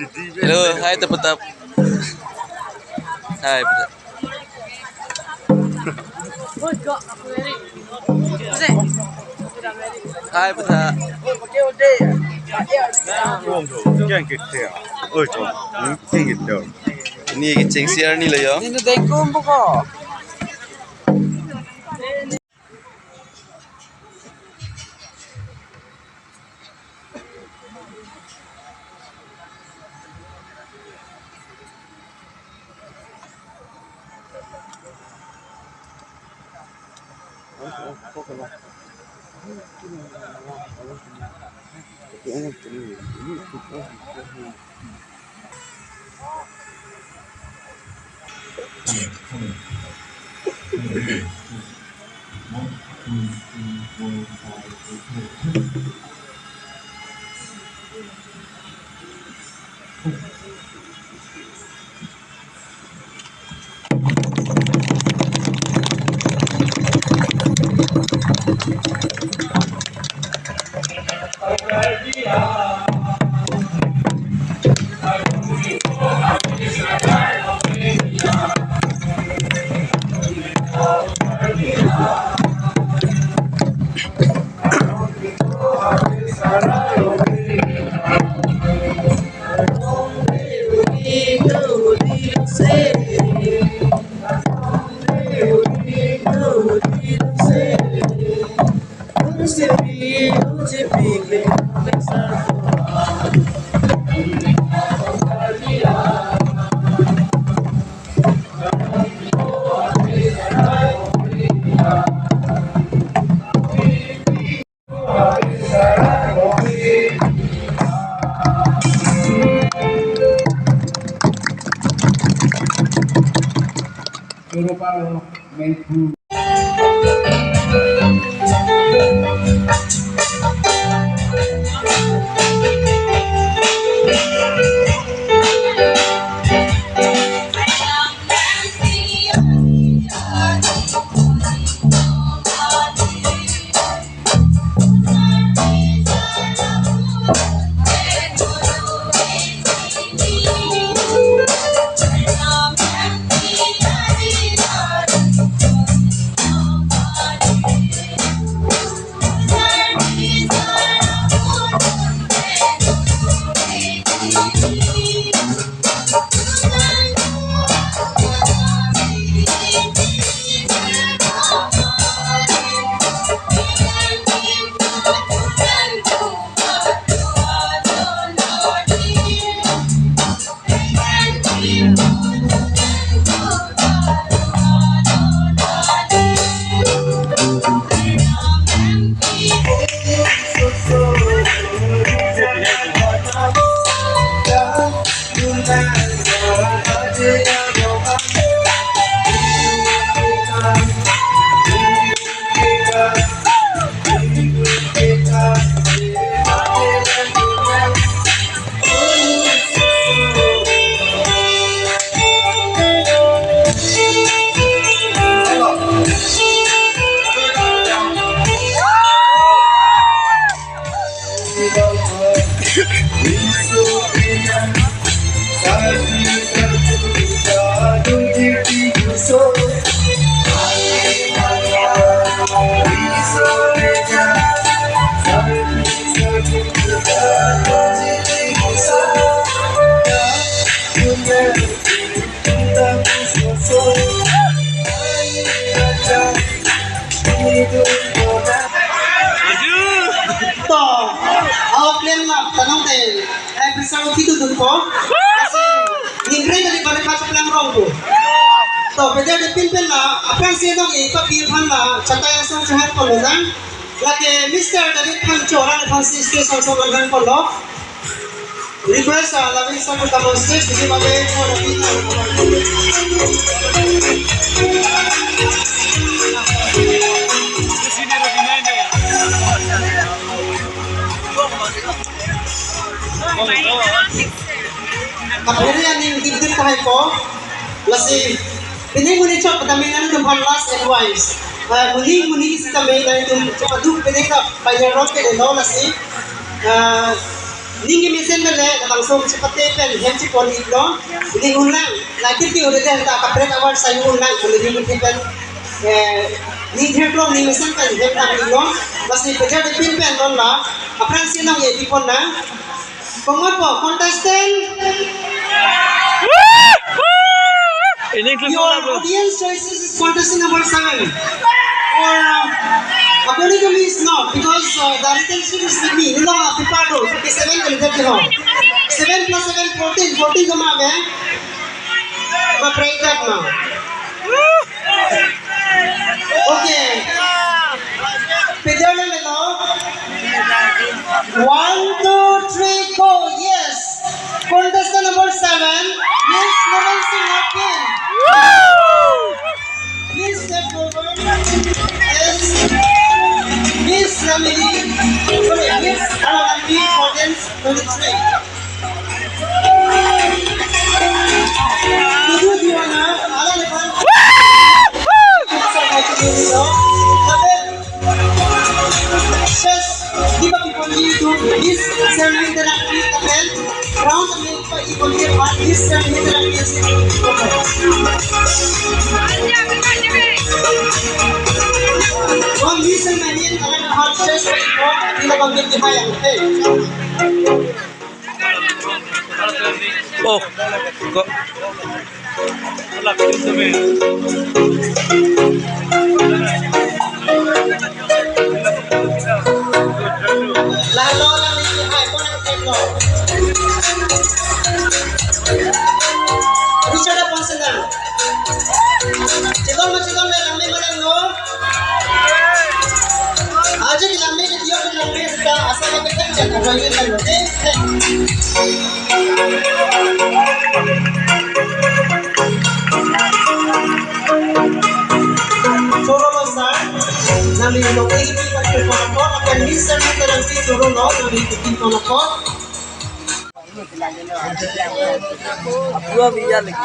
Hello, hi Tapatap. Hi Tapatap. Hi Tapatap. Ini kicing siar ni lah ya. Ini dengkum buka. Tanong tayo, episode dito dun ko. Kasi, ningre na di balik ka sa pelang rong ko. To, pwede di pinpin na, apang sinong ipapirhan na, tsaka yung sa sahat ko lang. Lagi, Mr. David Panchora, na consistent sa sobrang ko, no? Request, labing sa mga consist, hindi bagay ko na pinang. Kapag yan yung dibdib tayo ko, lasi, pinay-muni siya, padami na nung last and wise. Muni sa kami na yung padug pinay ka, panyarok ka, no, lasi, Ningi mesin mele langsung seperti pen hem si pon iklo ini ulang lagi ti udah dah tak kapret awal saya ulang boleh ni pen ni heklo ni mesin pen hem tak iklo masih beja de pin pen non la apran sinong ye di pon na pengopo contestant your audience choices is contestant number 7 or according to me it's not because the relationship is with me you know pipado 57 can get you 7 plus 7 14 come out man but break that now okay Pedro Lelo 1 2 3 go yes contestant number 7 Miss Lorenzo Martin please step forward yes Miss Lamini sorry Miss Lankpi audience 23 Tujuh di mana ala lepas di bagi polisi itu Miss Lamini terapi tabel round apa polisi Miss Lamini terapi One reason many and hard stress in the community high Oh, kok alak itu men. Lalu lang ini high pun ang telo. Richard Aponsenal. Chidon na lamay malango. Aja di lamay di diyo di lamay sa asa magkakak siya kawain lang okay. Solo sir, nami no ini pagkukuha ko akan listen mo lang si solo no nami ipin ko na ko. Dua biar lagi.